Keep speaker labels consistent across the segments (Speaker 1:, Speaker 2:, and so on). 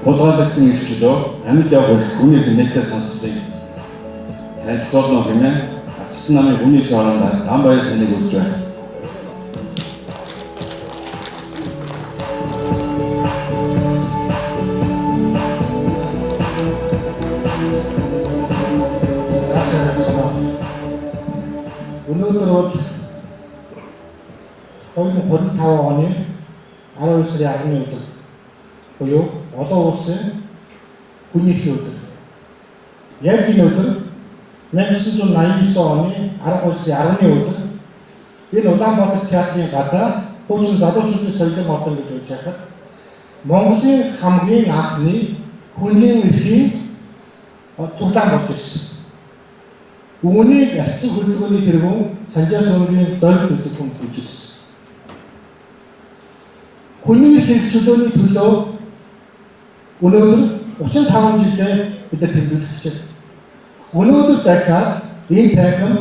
Speaker 1: хулгайлагдсан ирчдөө амьд явбал хүний нээлттэй сонсдгийг танилцуулна гэмээр Ачсан намын хүний шоронд дан баяр таныг үзэж байна.
Speaker 2: Өнөөдөр бол 2025 оны 12 сарын 10-ны өдөр буюу олон улсын хүнийхээ өдөр. Яг энэ өдөр 1989 оны 12 сарын 10-ны өдөр энэ Улаанбаатар театрын гадаа хуучин залуучуудын соёлын модон гэж үгж хахад Монголын хамгийн анхны хүнийн эрхийн цуглаан болж ирсэн. Үүнийг арчсан хөдөлгөөний тэргүүн Санжаа Сүүргийн зориг гэдэг хүн хийжсэн. Хүний эрхийн чөлөөний төлөө өнөөдөр 35 жилээр бид тэмдэглэж байна. Өнөөдөр дахиад энэ тайхан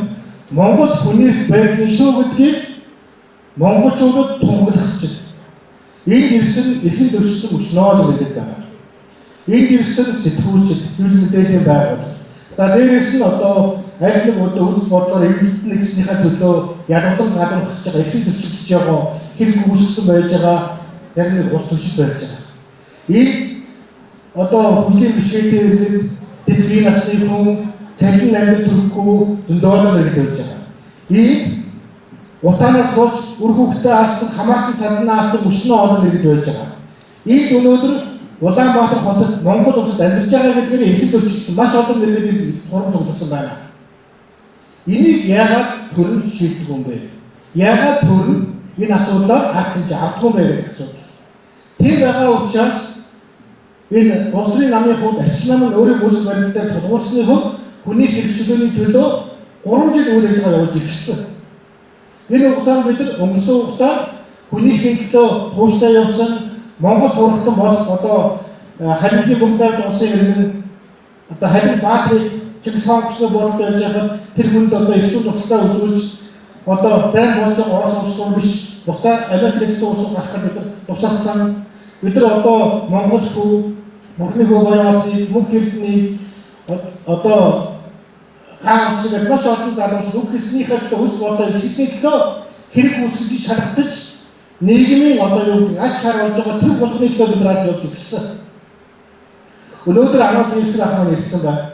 Speaker 2: Монгол хүний байдлын шүү гэдгийг монголчуудад тунгаглах чинь. Энэ гэрсэн эрхийн төвшсөн өчнөө гэдэг байна. Энэ гэрсэн сэтгүүлчид, хэвлэл мэдээллийн байгууллага. За дээрээс нь одоо аль нэг үс бодлоор нэгснийхээ төлөө ядуудан гадуурхаж байгаа эрхийн төвчилж байгаа хэрэг үүсгэсэн байж байгаа зарим нэг ус төвчл байж байгаа. Энэ одоо хүлийн бишээтэй тэдний насны хүн цалин амьд төрөхгүй зөндөөс гэж байж байгаа. Энэ утаанаас болж үр хүүхдээ алдсан хамаатан саднаа алдсан өчнөө олон гэж байж байгаа. Энэ өнөөдөр Улаанбаатар хотод Монгол улсад амьдарч байгаа гэдгээр эрхэл төвчилсөн маш олон нэрээр сурам цугласан байна. Энийг яагаад төрн шийддэг юм бэ? Яагаад төрн энэ асуудлаар акцент авдаггүй бэ гэж асуудал. Тийм байгаа учраас энэ улс төрийн намын хувьд арчсан нам нь өөрийн үүсэх баримтаар тулгууrsны хувьд хүний хэрэгжлөөний төлөө 3 жил үйл ажиллагаа явуулж ирсэн. Энэ хугацаанд бид өнгөрсөн хугацаанд хүний төлөө тууштай явсан Монгол хуралдан бол одоо халимтын бүгдээр улсын иргэн одоо халим баатрыг чигсаамчны болд байж хахад тэр хүнд одоо ихсүү тусдаа үзүүлж одоо дайн болж байгаа орос улсын биш бусаа Америкээс улсын гарахад бид тусалсан бид нар одоо Монгол хүү мөнхний хүү баярыг мөнх хэдний одоо хаанчид маш олон залуучууд хэлснийхээ үс бодоо хэлсний төлөө хэрэг үүсгэж шалгатаж нийгмийн одоо юу гэдэг аль шар болж байгаа тэр болохны төлөө бид радио явуулж ирсэн. Өнөөдөр анаад хэлэх ахмаа ирсэн байна.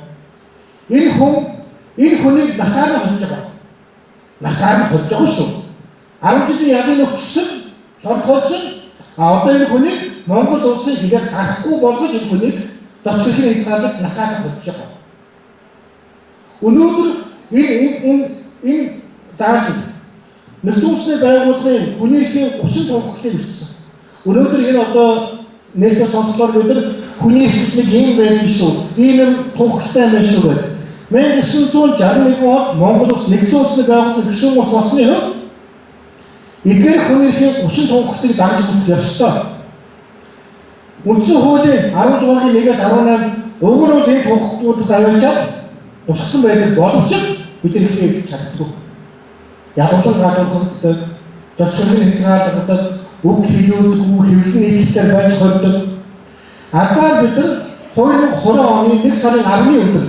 Speaker 2: Энэ хүнийг насаар нь холж байгаа. Насаар нь холж байгаа шүү. 10 жилийн ягийн өгчсөн, шорхолсон. Одоо энэ хүнийг Монгол улсын хилээс гарахгүй болгож энэ хүнийг дөрвөлхийн хязгаарлалт насаар нь холж байгаа. Өнөөдөр энэ зааж Нэсүүсний байгууллагын хүнийхээ 30 тунхаглалыг бичсэн. Өнөөдөр энэ одоо нээлттэй сонслоор бид хүний хэлбэг юм байх шүү. Ийм тунхагтай байх шүү гэдэг. 1961 онд Монгол улс нэгдсэн улсны байгууллагын гишүүн улс болсны хувьд эдгээр хүнийхээ 30 тунхаглалыг дагаж өгөх ёстой. Үндсэн хуулийн 10 дугааргийн 1-ээс 18 өгөрөөр энэ тунхагдлуудаас аваачаад тусгсан байдаг боловч бид их чаддаггүй. Ядуудан гадуурхагддаг, зорчигын хязгаарлагддаг, үг хэлүүлдэггүй хэвлэн нийтлэлээр байж хордог. Азар бид 2020 оны 1 сарын 10-ны өдөр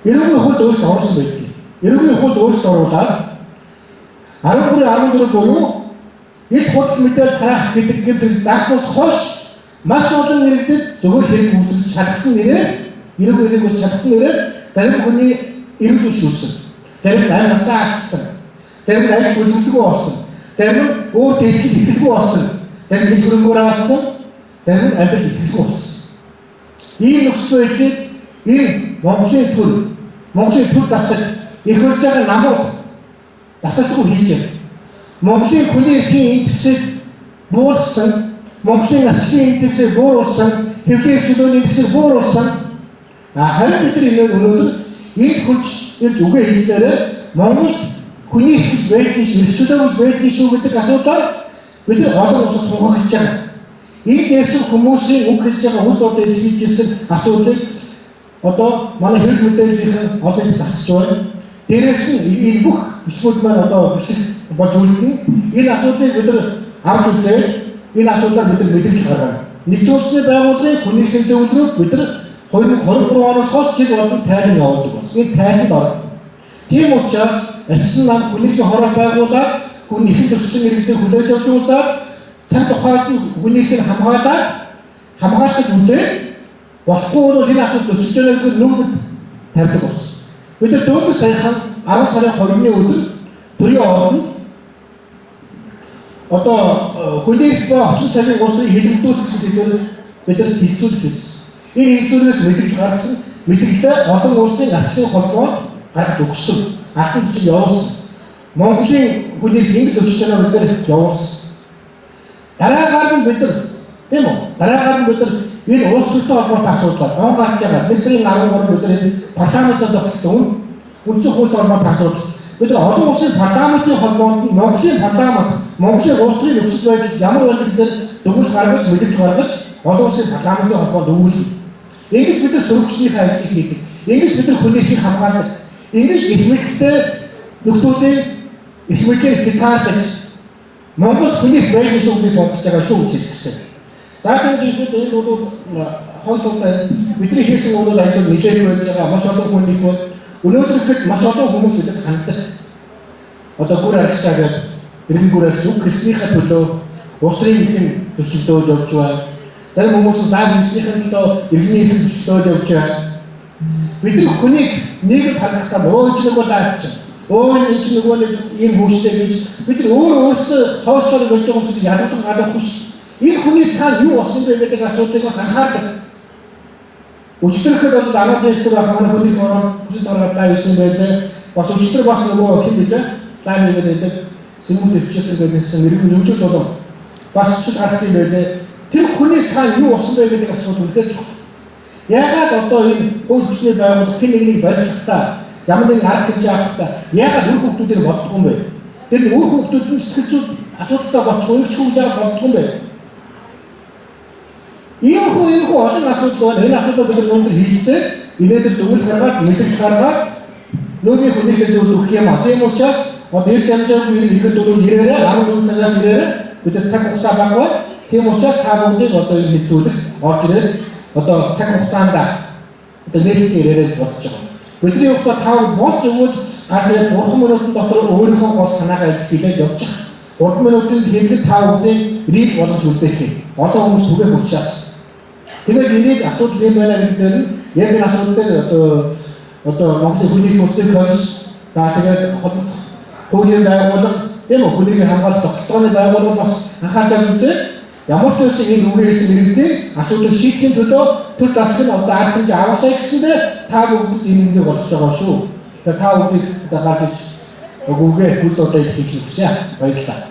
Speaker 2: эрүүгийн хуульд өөрчлөлт оруулсан байдаг. Эрүүгийн хуульд өөрчлөлт оруулаад 13-14 буюу ил худал мэдээлэл таах гэдэг загсаас хойш маш олон нэрдэд зөвхөн хэрэг үүсгэж шалгасан нэрээр эрүүгийн хэрэг үүсгэж шалгасан нэрээр зарим хүний эрүүл шүүсэн. Зарим нь насаа алдсан. Зарим нь ажил хөдөлгөөгүй болсон. Зарим нь өөр дэвхийг ихтэйгүй болсон. Зарим нь хөрөнгөөр авсан. Зарим нь амьдрал ихтэйгүй болсон. Ийм нөхцөл байдлыг энэ Монголын төр засаг их болж байгаа намууд дасалгүй хийж байна. Монголын хүний эрхийн индексийг бууруулсан, Монголын наслын индексийг бууруулсан, хэвлэлийн чөлөөний индексийг бууруулсан. Харин бид энэ өнөөдөр энэ хүч ирж үгээ хийснээр Монгол хүний эрх байдгийн шилжүүлэлт байдгийн шүү гэдэг асуудал бид олон улсад тунхаглаж байгаа. Энэ дээрсэн хүмүүсийн үг хэлж байгаа хүс одоо илэрхийлжсэн асуудлыг одоо манай хэл мэдээллийн олон засч байна. Дээрээс нь энэ бүх бичгүүд маань одоо бичлэг болж үлдэн. Энэ асуудлыг бид авч үзээ. Энэ асуудлаар бид мэдээлэл гаргана. Нэгдсэн улсын байгууллагын хүнийхэн зөвлөрөөр бид нар 2023 оноос хойш жил болгон тайлан явуулдаг болсон. Энэ тайланд орно. Тийм учраас Асын нам хүнийхэн хороо байгуулаад хүн их төрсөн иргэдэг хүлээж авч үзээд цаг тухайд хүнийхэн хамгаалах үзээ болохгүй бол энэ асуудал өсөж байгаа гэдэг нүгд тавьдаг болсон. Бид нар дөрөв саяхан 10 сарын 20-ны өдөр төрийн орнд одоо хүнийх ба орчин цагийн улсыг хэлэлдүүлэх зүйлээр бид нар хэлцүүлэх гэсэн. Энэ хэлцүүлээс мэдрэл гаргасан мэдрэлээ олон улсын ачлалын холбоо гаргаж өгсөн. Ахын чинь явуулсан. Монголын хүнийг ингэж өсөж байгаа бид нар явуулсан. Дараагаар нь бид нар тийм үү? Дараагаар нь бид нар энэ улс төрийн холбоотой асуудал онгаарч байгаа. Бид сарын 13-нд бид нар энэ парламентод тогтсон үндсэн хууль хормоотой асуудал. Бид нар олон улсын парламентын холбоонд Монголын парламент, Монголын улс төрийн нөхцөл байдал ямар байдаг дээр дүгнэлт гаргаж, мэдээлэл гаргаж олон улсын парламентын холбоонд өгүүлнэ. Ингэж бид нар сөрөгчнийхээ ажлыг хийдэг. Ингэж бид нар хүнийхийг хамгаалдаг. Ингэж их мэдлэлтэй нөхдүүдийн их мэдлэг хязгаарлаж Монгол хүнийг байнгын шүүхийг болгож байгаа шүү гэсэн. За тэгээд энэ бол хонцолтой бидний хийсэн үйл ажиллагаа нэлээд байж байгаа маш олон хүнийг өнөөдөр ихэд маш олон хүмүүс үүдэг ханддаг. Одоо гүр арчаа гэдэг иргэн гүр арч үг хэлснийхээ төлөө улс төрийн нэгэн төсөлдөөд явж байна. Зарим хүмүүс заа хэлснийхээ төлөө иргэний нэгэн төсөлдөөд явж байна. Бид хүнийг нэг хадгалахтаа өөч нэг бол аач. Өө энэ нөгөө нэг ийм хүмүүстэй гэж бид өөрөөсөө сошиал болж байгаа хүмүүсийг ядуулан гадаахгүй ш. Энэ хүний цаана юу болсон бэ гэдэг асуудлыг бас анхаардаг. Өчтөрөхөд бол дараа дэвтэр манай хүний орон хүсэл гаргатай байсан байлаа. Бас өчтөр бас нөгөө хэн билээ? Таны гэдэг сэмүүд өвчсөн гэдэгсэн иргэн нэмжил болов. Бас ч гарсан байлаа. Тэр хүний цаана юу болсон бэ гэдэг асуудал үлдээж байна. Яагаад одоо энэ хууль хүчний байгууллага хэн нэгнийг барьцахдаа ямар нэгэн арга хэмжээ авахдаа яагаад үр хүүхдүүдээр боддог юм бэ? Тэр үр хүүхдүүд нь сэтгэл зүйн асуудалтай болчих уу? Шүүж байгаа болдог юм бэ? Иймэрхүү олон асуудал байна. Энэ асуудал бид өнөөдөр хийлцээ. Инээдэр дүгэл гаргаад, мэдээлэл гаргаад нөөгийн хүнийхээ зөвлөлт өгөх юм а. Тийм учраас одоо их хэмжээний иргэд дөрөв ирээрээ 14 сараас ирээрээ бид цаг хугацаа багваа. Тийм учраас та бүдгийг одоо энэ хэлцүүлэх орж ирээд одоо цаг хугацаанд одоо нээлттэй ирээрээ бодож байгаа. Бидний хувьд тав болж өгвөл ажил 3 минутын дотор өөрийнхөө гол санаагаа хэлээд явчих. 3 минутын хэрэглэл та бүдгийг рил болгож үлдээх юм. Олон хүмүүс түгээх учраас. Тэгээд энийг асуудал юм байна гэдэг нь яг энэ асуудал дээр одоо Монголын хүнийг өсгөх хойш за тэгээд хуулийн байгууллага тийм үү хүнийг хамгаалах тогтолцооны байгууллага бас анхаарч байгаа ямар ч үсэн энэ үгээс иргэдийн асуудал шийдэхин төлөө төр засаг нь одоо арга хэмжээ аваасаа гэсэндээ та бүгд энийг болгож байгаа шүү. Тэгээд та бүгд одоо гарч үгээ хүс одоо хийж өгсөн. Баярлалаа.